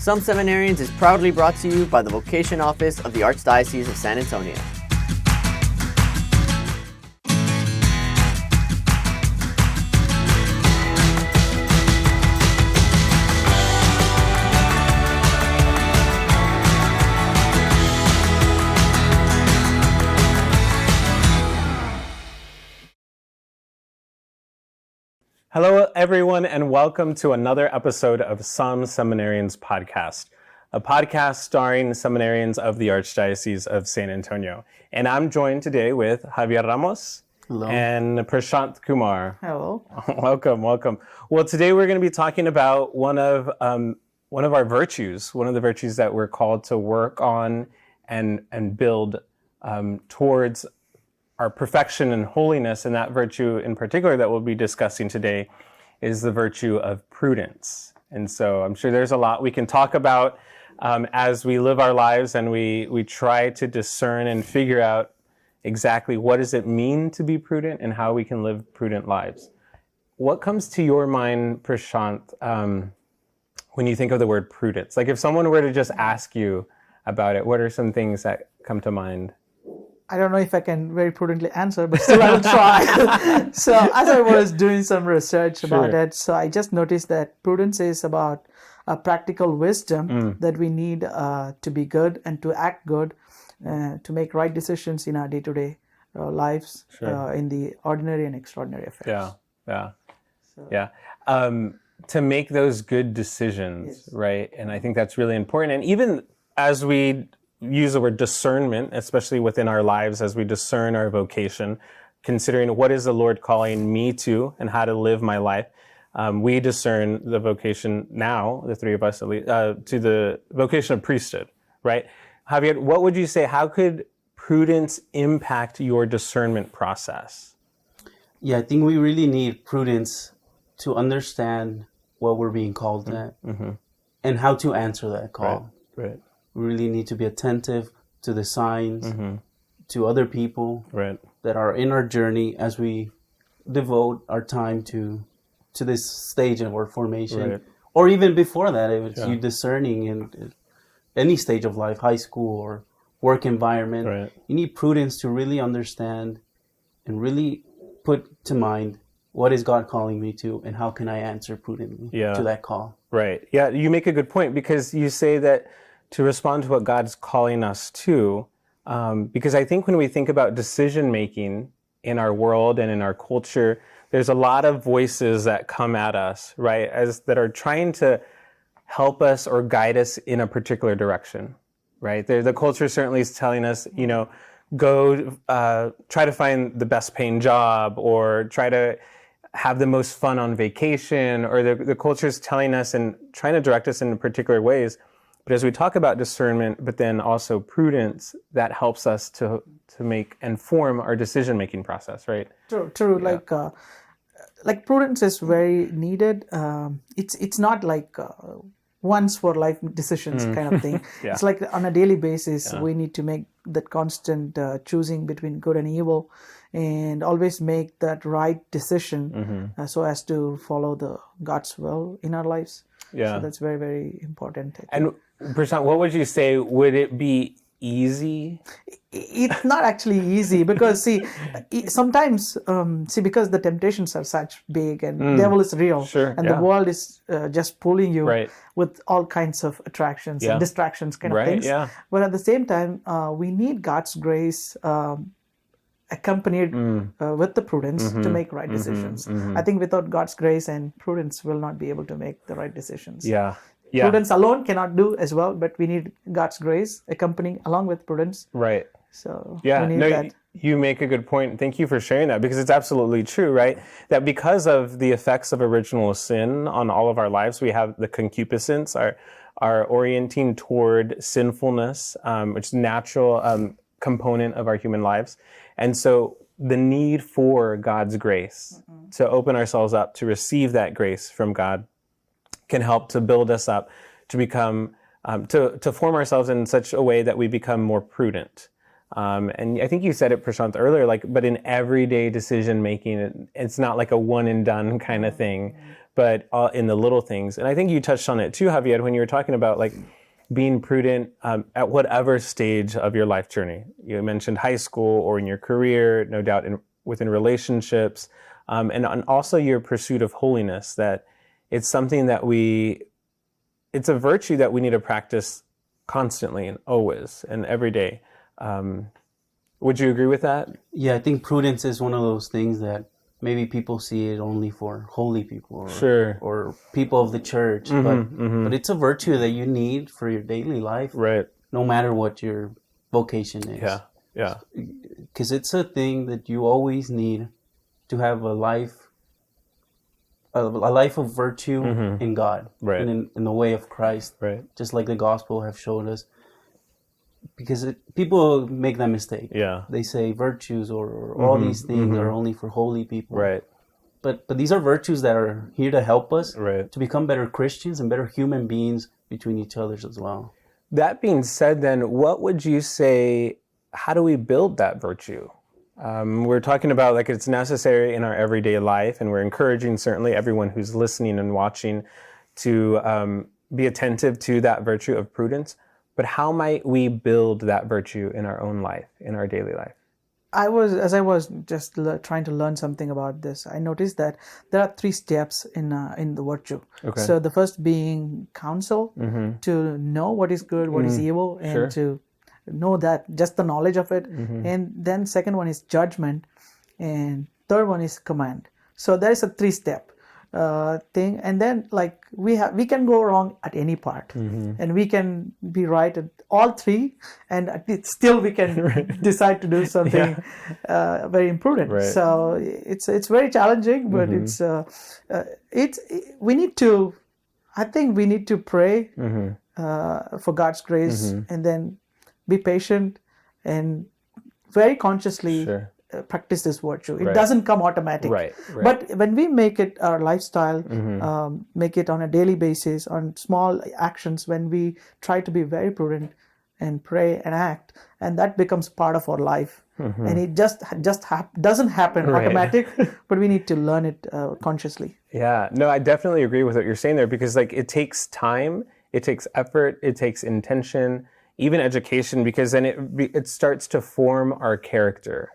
Some Seminarians is proudly brought to you by the Vocation Office of the Archdiocese of San Antonio. Hello, everyone, and welcome to another episode of Some Seminarians podcast, a podcast starring seminarians of the Archdiocese of San Antonio. And I'm joined today with Javier Ramos. Hello. And Prashanth Kumar. Hello. Welcome. Well, today we're going to be talking about one of our virtues, one of the virtues that we're called to work on and build towards our perfection and holiness, and that virtue in particular that we'll be discussing today is the virtue of prudence. And so I'm sure there's a lot we can talk about as we live our lives and we try to discern and figure out exactly what does it mean to be prudent and how we can live prudent lives. What comes to your mind, Prashanth, when you think of the word prudence? Like if someone were to just ask you about it, what are some things that come to mind? I don't know if I can very prudently answer, but still I will try. So as I was doing some research about it, so I just noticed that prudence is about a practical wisdom that we need to be good and to act good, to make right decisions in our day-to-day lives, in the ordinary and extraordinary affairs. To make those good decisions, right? And I think that's really important. And even as we use the word discernment, especially within our lives as we discern our vocation, considering what is the Lord calling me to and how to live my life. We discern the vocation now, the three of us at least, to the vocation of priesthood, right? Javier, what would you say, how could prudence impact your discernment process? Yeah, I think we really need prudence to understand what we're being called at and how to answer that call. Right. We really need to be attentive to the signs, to other people that are in our journey as we devote our time to this stage of our formation. Or even before that, if it's you discerning in any stage of life, high school or work environment, you need prudence to really understand and really put to mind what is God calling me to and how can I answer prudently to that call. Right. Yeah, you make a good point because you say that to respond to what God's calling us to, because I think when we think about decision-making in our world and in our culture, there's a lot of voices that come at us, right, that are trying to help us or guide us in a particular direction, right? The culture certainly is telling us, go try to find the best paying job or try to have the most fun on vacation, or the culture is telling us and trying to direct us in particular ways. But as we talk about discernment, but then also prudence, that helps us to make and form our decision-making process, right? True. Yeah. Like prudence is very needed. It's not like once for life decisions kind of thing. It's like on a daily basis, we need to make that constant choosing between good and evil, and always make that right decision so as to follow the God's will in our lives. Yeah. So that's very, very important. And Prashanth, what would you say? Would it be easy? It's not actually easy because sometimes because the temptations are such big and the devil is real and the world is just pulling you with all kinds of attractions and distractions kind of things. Yeah. But at the same time, we need God's grace accompanied with the prudence to make right decisions. I think without God's grace and prudence, we'll not be able to make the right decisions. Prudence alone cannot do as well, but we need God's grace accompanying along with prudence. Right. So we need that. You make a good point. Thank you for sharing that, because it's absolutely true, right? That because of the effects of original sin on all of our lives, we have the concupiscence, our orienting toward sinfulness, which is a natural component of our human lives. And so the need for God's grace to open ourselves up to receive that grace from God can help to build us up to become, to form ourselves in such a way that we become more prudent. And I think you said it, Prashanth, earlier, but in everyday decision making, it's not like a one and done kind of thing, but in the little things. And I think you touched on it too, Javier, when you were talking about like being prudent at whatever stage of your life journey. You mentioned high school or in your career, no doubt within relationships, and also your pursuit of holiness, that it's something that it's a virtue that we need to practice constantly and always and every day. Would you agree with that? Yeah, I think prudence is one of those things that maybe people see it only for holy people or people of the church, but it's a virtue that you need for your daily life, right? No matter what your vocation is. Yeah. Because it's a thing that you always need to have a life of virtue in God, right? And in the way of Christ, right? Just like the gospel have showed us. Because people make that mistake. Yeah. They say virtues or all these things are only for holy people. Right. But these are virtues that are here to help us to become better Christians and better human beings between each other as well. That being said, then, what would you say, how do we build that virtue? We're talking about like it's necessary in our everyday life, and we're encouraging certainly everyone who's listening and watching to be attentive to that virtue of prudence. But how might we build that virtue in our own life, in our daily life? As I was just trying to learn something about this, I noticed that there are 3 steps in the virtue. Okay. So the first being counsel, to know what is good, what is evil, and to know that, just the knowledge of it. And then second one is judgment, and third one is command. So there is a 3-step thing, and then like we can go wrong at any part, and we can be right at all 3, and still we can decide to do something very imprudent. Right. So it's very challenging, but we need to, I think we need to pray for God's grace, and then be patient and very consciously practice this virtue. It doesn't come automatic. Right. But when we make it our lifestyle, make it on a daily basis, on small actions, when we try to be very prudent and pray and act, and that becomes part of our life. And it just doesn't happen automatic, but we need to learn it consciously. Yeah, no, I definitely agree with what you're saying there, because like it takes time, it takes effort, it takes intention, even education, because then it starts to form our character.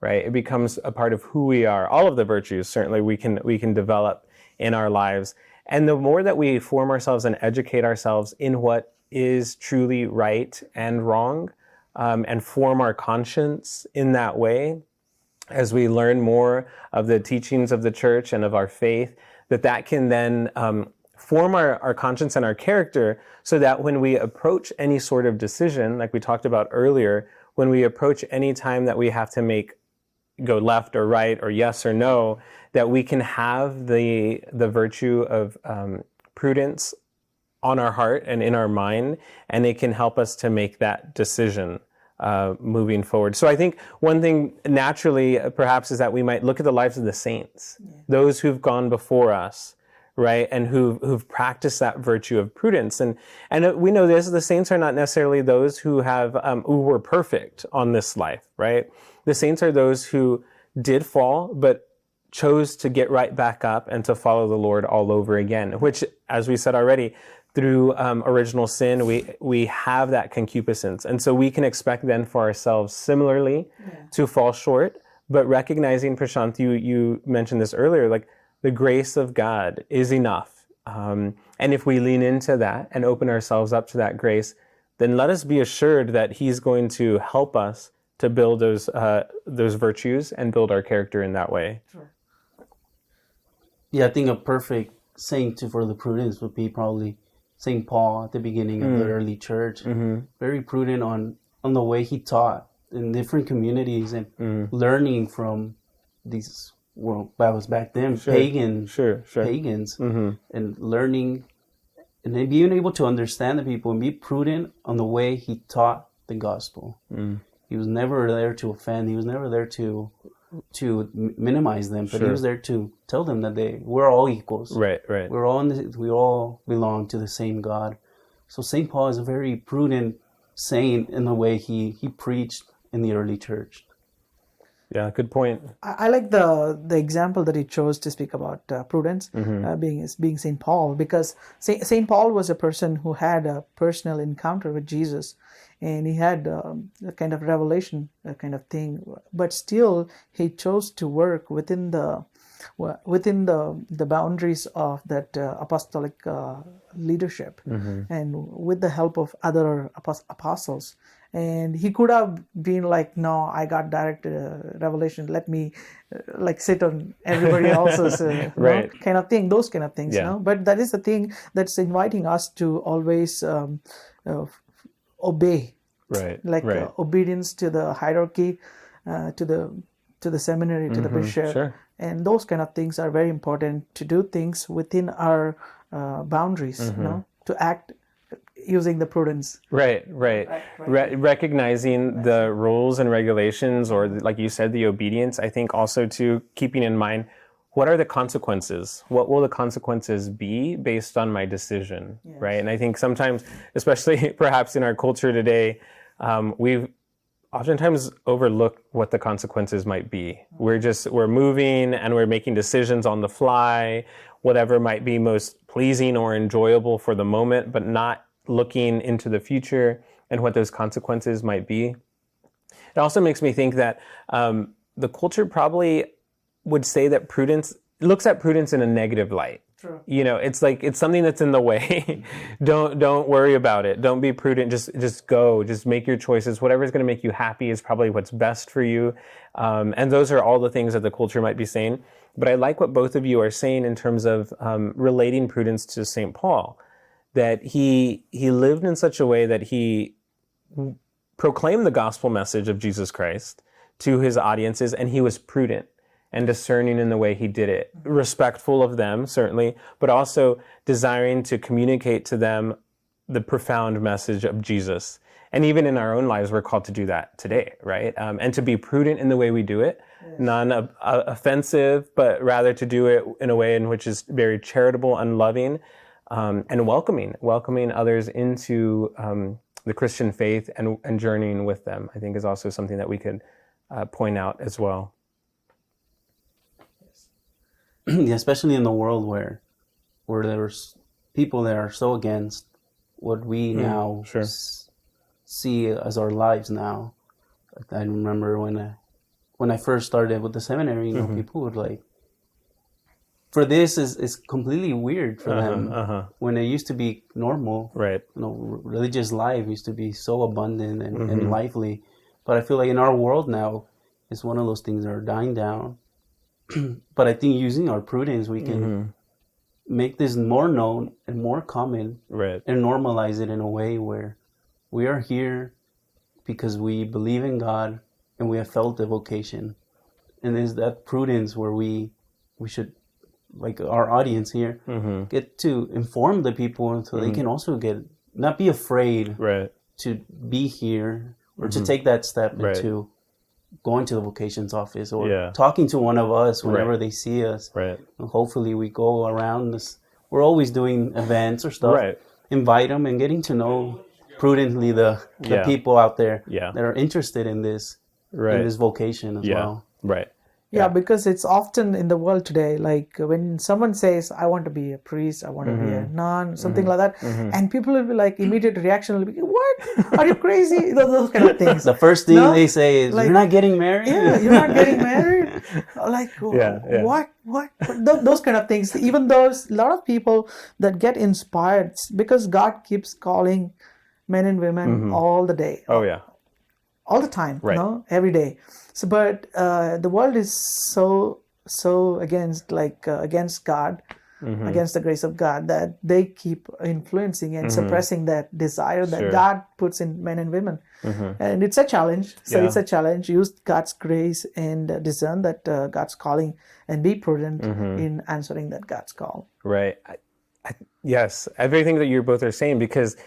Right, it becomes a part of who we are. All of the virtues certainly we can develop in our lives, and the more that we form ourselves and educate ourselves in what is truly right and wrong, and form our conscience in that way, as we learn more of the teachings of the church and of our faith, that can then form our conscience and our character, so that when we approach any sort of decision, like we talked about earlier, when we approach any time that we have to go left or right or yes or no, that we can have the virtue of prudence on our heart and in our mind, and it can help us to make that decision moving forward. So I think one thing naturally perhaps is that we might look at the lives of the saints, those who've gone before us, right, and who've practiced that virtue of prudence. And we know this, the saints are not necessarily those who were perfect on this life, right? The saints are those who did fall, but chose to get right back up and to follow the Lord all over again, which, as we said already, through original sin, we have that concupiscence. And so we can expect then for ourselves similarly to fall short, but recognizing, Prashanth, you mentioned this earlier, like the grace of God is enough. And if we lean into that and open ourselves up to that grace, then let us be assured that He's going to help us to build those virtues and build our character in that way. Sure. Yeah, I think a perfect saint for the prudence would be probably St. Paul at the beginning of the early church. Very prudent on the way he taught in different communities and learning from these, well, that was back then, pagans, and learning and then being able to understand the people and be prudent on the way he taught the gospel. He was never there to offend. He was never there to minimize them, but he was there to tell them that we're all equals. Right. We all belong to the same God. So St. Paul is a very prudent saint in the way he preached in the early church. Yeah, good point. I like the example that he chose to speak about prudence, being Saint Paul, because Saint Paul was a person who had a personal encounter with Jesus, and he had a kind of revelation kind of thing, but still he chose to work within the boundaries of that apostolic leadership, and with the help of other apostles. And he could have been like, no, I got direct revelation, let me like sit on everybody else's right. kind of thing, those kind of things. Yeah. But that is the thing that's inviting us to always obey, right? Like right. Obedience to the hierarchy, to the seminary, to the bishop. Sure. And those kind of things are very important, to do things within our boundaries, to act using the prudence. Right. Recognizing the rules and regulations, or like you said, the obedience. I think also to keeping in mind, what are the consequences? What will the consequences be based on my decision? Yes. Right. And I think sometimes, especially perhaps in our culture today, we've oftentimes overlook what the consequences might be. We're moving and we're making decisions on the fly, whatever might be most pleasing or enjoyable for the moment, but not looking into the future and what those consequences might be. It also makes me think that the culture probably would say that prudence looks at prudence in a negative light. True. It's like it's something that's in the way. Don't worry about it. Don't be prudent. Just go. Just make your choices. Whatever's going to make you happy is probably what's best for you. And those are all the things that the culture might be saying. But I like what both of you are saying in terms of relating prudence to St. Paul, that he lived in such a way that he proclaimed the gospel message of Jesus Christ to his audiences, and he was prudent and discerning in the way he did it, respectful of them, certainly, but also desiring to communicate to them the profound message of Jesus. And even in our own lives, we're called to do that today, right? And to be prudent in the way we do it, yes. Non-offensive, but rather to do it in a way in which is very charitable and loving, and welcoming others into the Christian faith and journeying with them, I think is also something that we could point out as well. Yeah, especially in the world where there's people that are so against what we now see as our lives now. I remember when I first started with the seminary, people would like, for this is completely weird for them. When it used to be normal, right? Religious life used to be so abundant and lively. But I feel like in our world now, it's one of those things that are dying down. But I think using our prudence, we can make this more known and more common, right? And normalize it in a way where we are here because we believe in God and we have felt the vocation. And there's that prudence where we should, like our audience here, get to inform the people so they can also not be afraid to be here or to take that step into going to the vocations office or talking to one of us whenever they see us. Right. And hopefully we go around this. We're always doing events or stuff. Right. Invite them and getting to know prudently the people out there that are interested in this in this vocation as well. Right. Yeah, because it's often in the world today, like when someone says, I want to be a priest, I want to be a nun, something like that, and people will be like, immediate reaction will be, what? Are you crazy? Those kind of things. The first thing they say is, like, you're not getting married? Yeah, you're not getting married? Like, what? Those kind of things. Even those, a lot of people that get inspired because God keeps calling men and women all the day. Oh, yeah. All the time, every day. So, but the world is so against God, against the grace of God, that they keep influencing and suppressing that desire that God puts in men and women, and it's a challenge. So it's a challenge. Use God's grace and discern that God's calling, and be prudent in answering that God's call. Right. Yes, everything that you both are saying, because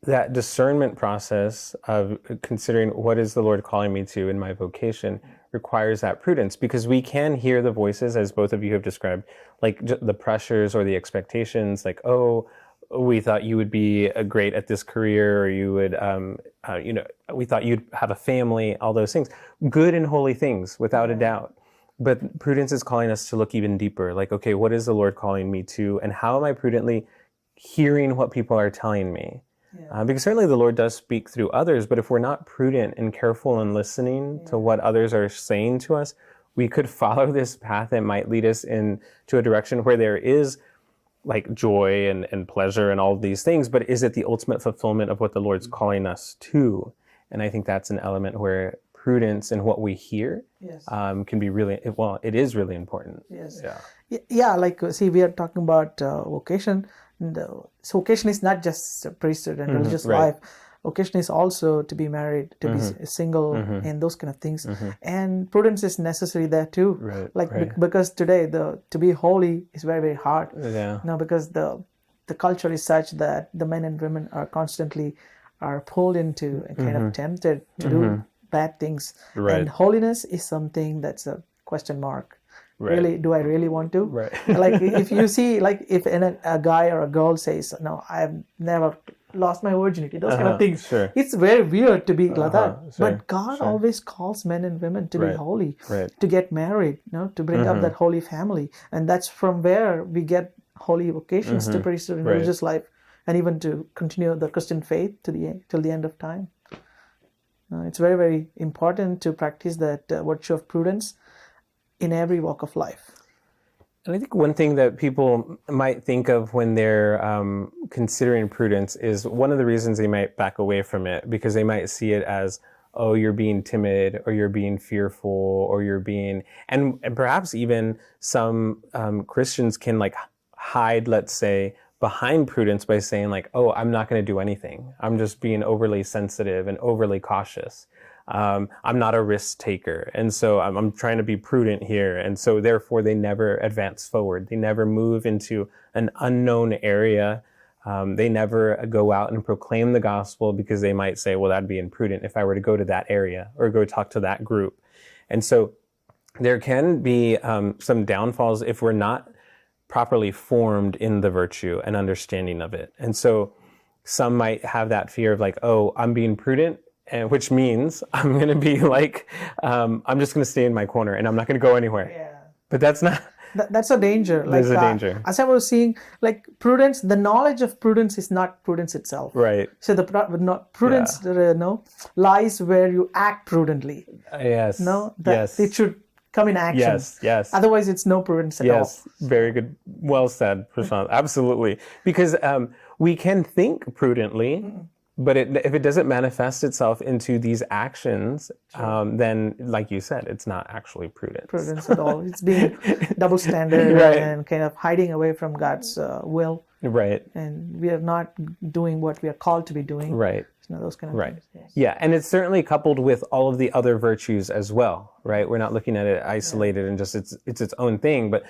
that discernment process of considering what is the Lord calling me to in my vocation requires that prudence, because we can hear the voices, as both of you have described, like the pressures or the expectations, like, oh, we thought you would be great at this career, or you would, we thought you'd have a family, all those things. Good and holy things, without a doubt. But prudence is calling us to look even deeper. Like, okay, what is the Lord calling me to? And how am I prudently hearing what people are telling me? Yeah. Because certainly the Lord does speak through others, but if we're not prudent and careful in listening to what others are saying to us, we could follow this path that might lead us into a direction where there is like joy and pleasure and all of these things, but is it the ultimate fulfillment of what the Lord's calling us to? And I think that's an element where prudence in what we hear can be really, well, it is really important. Yes. Yeah, like, see, we are talking about vocation. So vocation is not just priesthood and religious life. Vocation is also to be married, to be single, and those kind of things. And prudence is necessary there too. Because today to be holy is very, very hard. Because the culture is such that the men and women are constantly pulled into and kind of tempted to do bad things. And holiness is something that's a question mark. Really, do I really want to? Like, if you see, like, if a guy or a girl says, no, I've never lost my virginity, those kind of things. It's very weird to be like that. But God always calls men and women to be holy, to get married, to bring up that holy family. And that's from where we get holy vocations to priesthood and religious life, and even to continue the Christian faith till the end of time. It's very, very important to practice that virtue of prudence in every walk of life. And I think one thing that people might think of when they're considering prudence is one of the reasons they might back away from it, because they might see it as, oh, you're being timid, or you're being fearful, or you're being, and perhaps even some Christians can like hide, let's say, behind prudence by saying like, oh, I'm not going to do anything. I'm just being overly sensitive and overly cautious. I'm not a risk taker. And so I'm trying to be prudent here. And so therefore they never advance forward. They never move into an unknown area. They never go out and proclaim the gospel, because they might say, well, that'd be imprudent if I were to go to that area or go talk to that group. And so there can be some downfalls if we're not properly formed in the virtue and understanding of it. And so some might have that fear of like, oh, I'm being prudent, and which means I'm going to be like, I'm just going to stay in my corner and I'm not going to go anywhere. But that's not... That's a danger. There's a danger. As I was saying, like prudence, the knowledge of prudence is not prudence itself. So the prudence lies where you act prudently. It should come in action. Otherwise, it's no prudence at all. Very good. Well said, Prashanth. Absolutely. Because we can think prudently, but if it doesn't manifest itself into these actions, then, like you said, it's not actually prudence at all. It's being double standard and kind of hiding away from God's will. And we are not doing what we are called to be doing. Those kind of things. Yeah, and it's certainly coupled with all of the other virtues as well, right? We're not looking at it isolated and just it's its own thing, but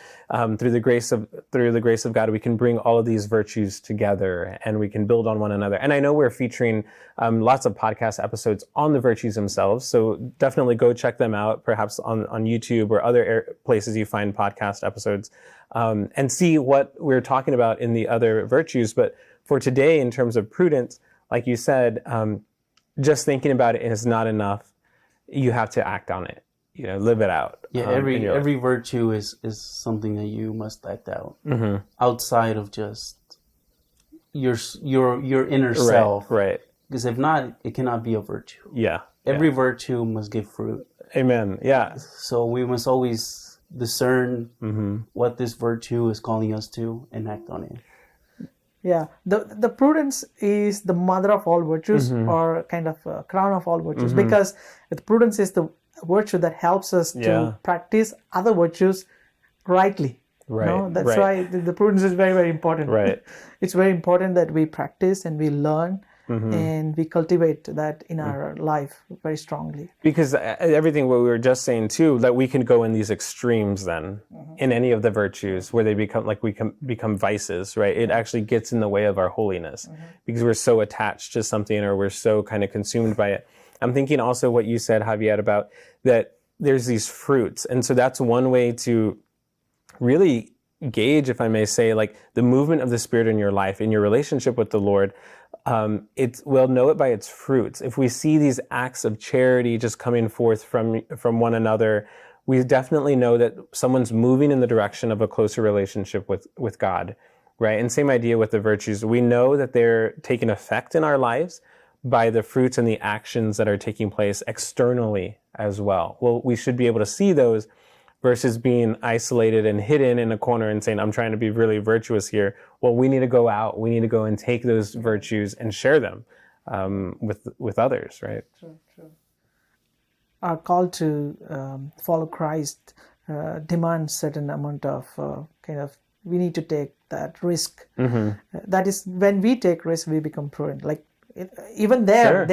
through the grace of God, we can bring all of these virtues together and we can build on one another. And I know we're featuring lots of podcast episodes on the virtues themselves, so definitely go check them out, perhaps on YouTube or other places you find podcast episodes, and see what we're talking about in the other virtues. But for today, in terms of prudence, like you said, just thinking about it is not enough. You have to act on it. Live it out. Every virtue is something that you must act out outside of just your inner self. Because if not, it cannot be a virtue. Every virtue must give fruit. Amen. So we must always discern what this virtue is calling us to and act on it. The prudence is the mother of all virtues, or kind of a crown of all virtues, because the prudence is the virtue that helps us to practice other virtues rightly. That's why the prudence is very, very important. It's very important that we practice and we learn and we cultivate that in our life very strongly. Because everything what we were just saying too, that we can go in these extremes then in any of the virtues where they become vices, right? It actually gets in the way of our holiness because we're so attached to something or we're so kind of consumed by it. I'm thinking also what you said, Javier, about that there's these fruits. And so that's one way to really gauge, if I may say, like the movement of the Spirit in your life, in your relationship with the Lord, we'll know it by its fruits. If we see these acts of charity just coming forth from one another, we definitely know that someone's moving in the direction of a closer relationship with God, right? And same idea with the virtues. We know that they're taking effect in our lives by the fruits and the actions that are taking place externally as well. Well, we should be able to see those versus being isolated and hidden in a corner and saying, I'm trying to be really virtuous here. Well, we need to go out. We need to go and take those virtues and share them with others, right? True. Our call to follow Christ demands certain amount of we need to take that risk. That is, when we take risk, we become prudent. Like even where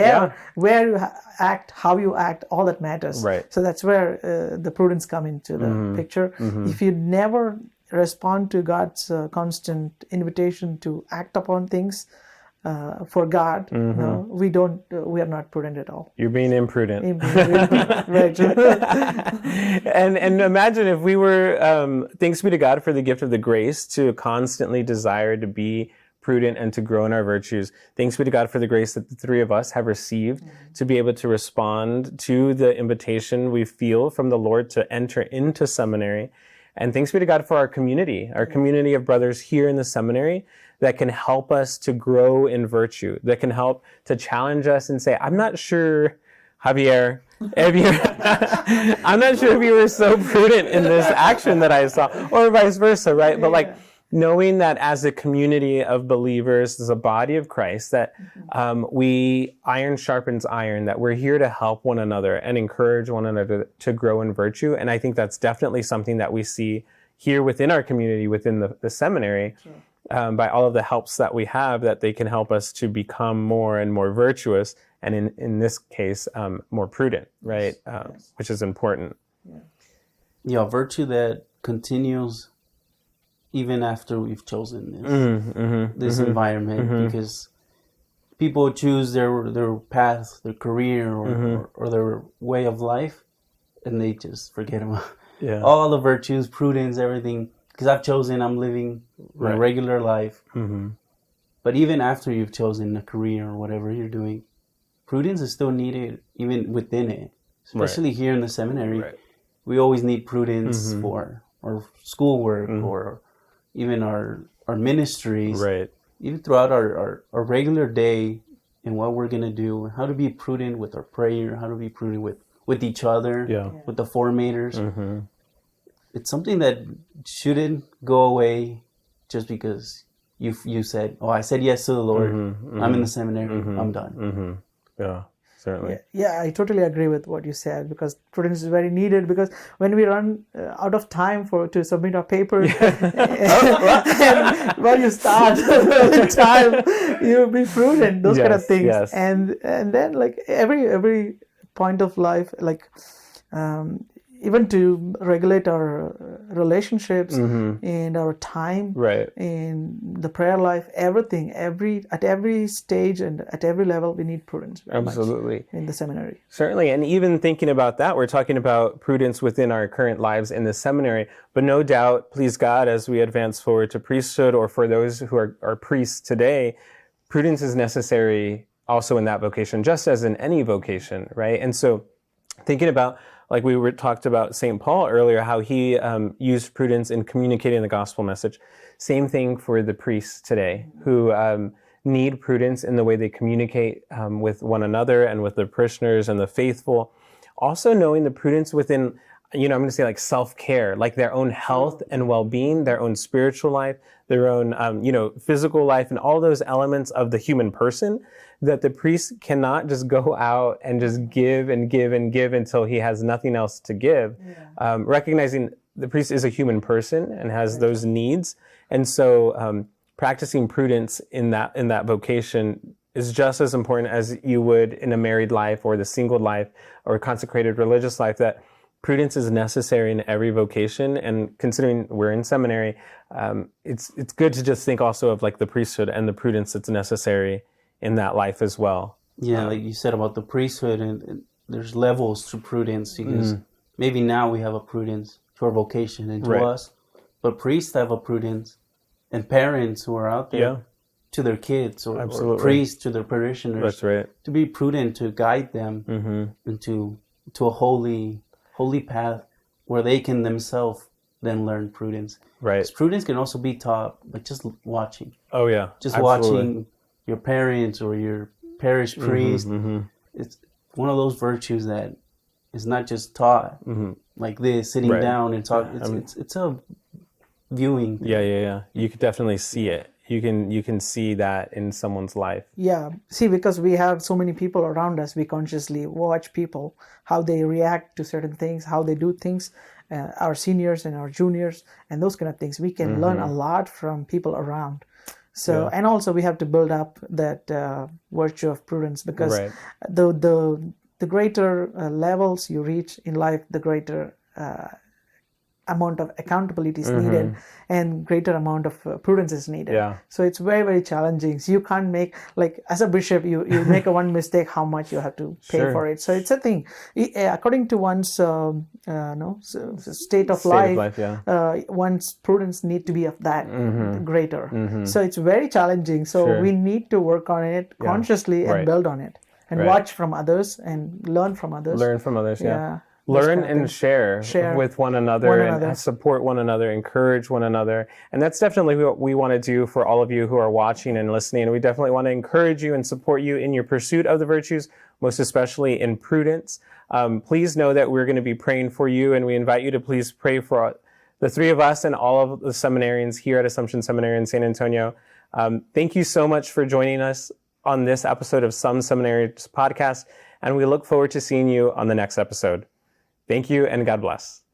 you act, how you act, all that matters. Right. So that's where the prudence come into the picture. If you never respond to God's constant invitation to act upon things for God, no, we are not prudent at all. You're being imprudent. Right. And imagine if we were, thanks be to God for the gift of the grace to constantly desire to be prudent and to grow in our virtues. Thanks be to God for the grace that the three of us have received to be able to respond to the invitation we feel from the Lord to enter into seminary. And thanks be to God for our community of brothers here in the seminary that can help us to grow in virtue, that can help to challenge us and say, I'm not sure, Javier, I'm not sure if you were so prudent in this action that I saw, or vice versa, right? But like, knowing that as a community of believers, as a body of Christ, that iron sharpens iron, that we're here to help one another and encourage one another to grow in virtue. And I think that's definitely something that we see here within our community, within the seminary, by all of the helps that we have, that they can help us to become more and more virtuous, and in this case, more prudent, right? Which is important. Yeah, virtue that continues even after we've chosen this environment, because people choose their path, their career, or their way of life, and they just forget about all the virtues, prudence, everything. Because I'm living a regular life. But even after you've chosen a career or whatever you're doing, prudence is still needed even within it. Especially here in the seminary, we always need prudence for our schoolwork or even our ministries, even throughout our regular day and what we're going to do, how to be prudent with our prayer, how to be prudent with each other, with the formators. It's something that shouldn't go away just because you said, I said yes to the Lord, I'm in the seminary, I'm done. Yeah. Certainly. Yeah, I totally agree with what you said, because prudence is very needed, because when we run out of time to submit our paper, and when you start in time, you be prudent, those kind of things. And then like every point of life, like even to regulate our relationships and our time in the prayer life, everything, at every stage and at every level, we need prudence. Absolutely. In the seminary. Certainly. And even thinking about that, we're talking about prudence within our current lives in the seminary, but no doubt, please God, as we advance forward to priesthood, or for those who are priests today, prudence is necessary also in that vocation, just as in any vocation, right? And so thinking about, like we talked about St. Paul earlier, how he used prudence in communicating the gospel message. Same thing for the priests today, who need prudence in the way they communicate with one another and with their parishioners and the faithful. Also knowing the prudence within, I'm going to say like self-care, like their own health and well-being, their own spiritual life, their own, physical life, and all those elements of the human person, that the priest cannot just go out and just give and give and give until he has nothing else to give. Recognizing the priest is a human person and has those needs. And so practicing prudence in that vocation is just as important as you would in a married life or the single life or consecrated religious life, that prudence is necessary in every vocation. And considering we're in seminary, it's good to just think also of like the priesthood and the prudence that's necessary in that life as well. Yeah, like you said about the priesthood, and there's levels to prudence, because maybe now we have a prudence to our vocation and to us, but priests have a prudence, and parents who are out there to their kids, or priests to their parishioners. That's right. To be prudent, to guide them into a holy path where they can themselves then learn prudence. Right. Because prudence can also be taught by just watching. Oh yeah. Just watching your parents or your parish priest. It's one of those virtues that is not just taught like this, sitting down and talk. It's a viewing. Yeah. You could definitely see it. You can see that in someone's life. Yeah. See, because we have so many people around us, we consciously watch people, how they react to certain things, how they do things, our seniors and our juniors, and those kind of things. We can learn a lot from people around. So, and also we have to build up that virtue of prudence, because the greater levels you reach in life, the greater amount of accountability is needed, and greater amount of prudence is needed. So it's very, very challenging. So you can't make, like as a bishop, you make a one mistake, how much you have to pay for it. So it's a thing. According to one's state of life, one's prudence need to be of that greater. So it's very challenging. So we need to work on it consciously and build on it, and watch from others and learn from others. Learn from others, Learn and share with one another, and support one another, encourage one another. And that's definitely what we want to do for all of you who are watching and listening. And we definitely want to encourage you and support you in your pursuit of the virtues, most especially in prudence. Please know that we're going to be praying for you, and we invite you to please pray for the three of us and all of the seminarians here at Assumption Seminary in San Antonio. Thank you so much for joining us on this episode of Some Seminaries Podcast, and we look forward to seeing you on the next episode. Thank you, and God bless.